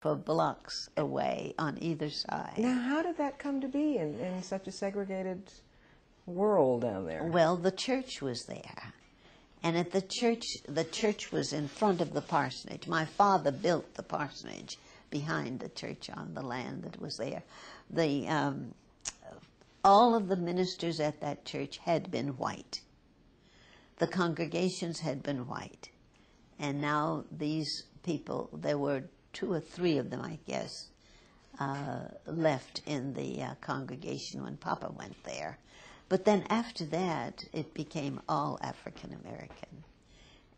for blocks away on either side. Now, how did that come to be in such a segregated world down there? Well, the church was there. And at the church was in front of the parsonage. My father built the parsonage behind the church on the land that was there. All of the ministers at that church had been white. The congregations had been white. And now these people, there were 2 or 3 of them, I guess, left in the congregation when Papa went there. But then after that, it became all African American.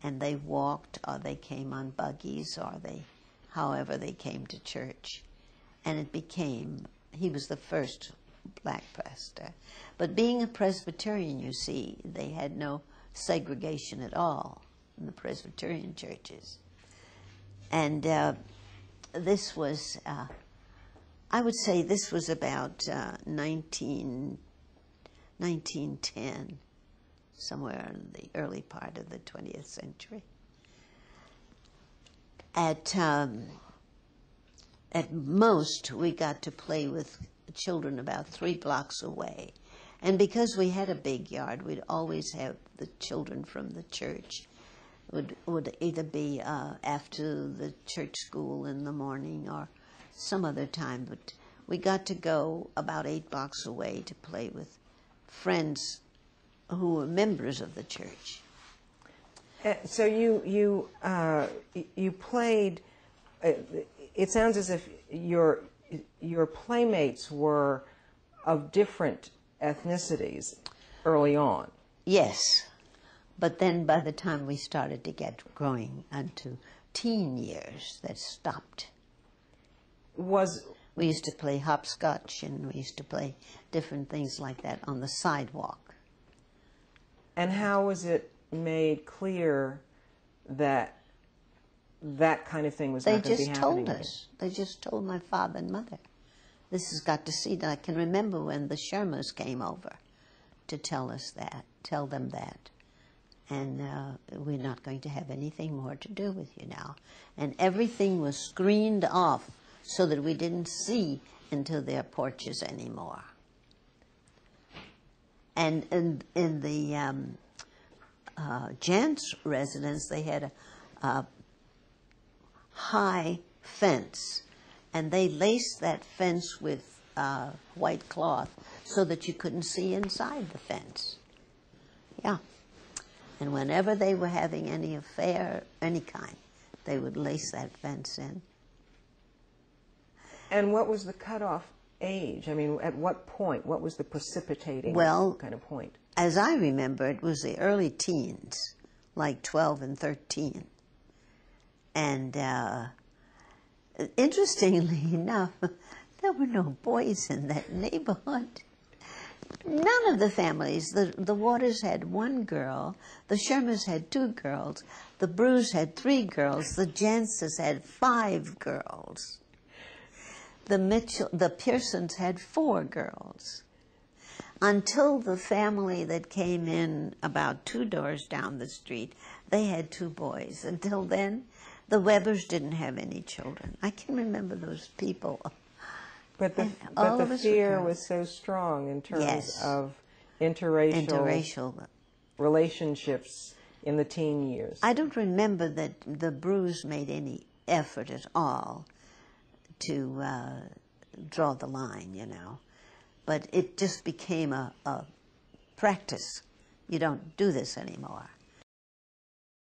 And they walked, or they came on buggies, or however they came to church. And it became, he was the first black pastor. But being a Presbyterian, you see, they had no segregation at all in the Presbyterian churches. And this was, I would say this was about 1910, somewhere in the early part of the 20th century. At most, we got to play with children about 3 blocks away. And because we had a big yard, we'd always have the children from the church. Would either be after the church school in the morning or some other time. But we got to go about 8 blocks away to play with friends who were members of the church. So you played. It sounds as if your playmates were of different ethnicities early on. Yes, but then by the time we started to get growing into teen years, that stopped. We used to play hopscotch, and we used to play different things like that on the sidewalk. And how was it made clear that that kind of thing was not going to be happening? They just told us. They just told my father and mother. This has got to see that. I can remember when the Shermers came over to tell them that. And we're not going to have anything more to do with you now. And everything was screened off so that we didn't see into their porches anymore. And in the Jantz residence, they had a high fence, and they laced that fence with white cloth so that you couldn't see inside the fence. Yeah. And whenever they were having any affair, any kind, they would lace that fence in. And what was the cutoff age? I mean, at what point? What was the precipitating kind of point? As I remember, it was the early teens, like 12 and 13. And interestingly enough, there were no boys in that neighborhood. None of the families. The Waters had 1 girl, the Shermers had 2 girls, the Brews had 3 girls, the Jantzes had 5 girls. The Pearsons had 4 girls. Until the family that came in about 2 doors down the street, they had 2 boys. Until then, the Webbers didn't have any children. I can remember those people. But the fear was so strong in terms of interracial relationships in the teen years. I don't remember that the Brews made any effort at all to draw the line, you know. But it just became a practice. You don't do this anymore.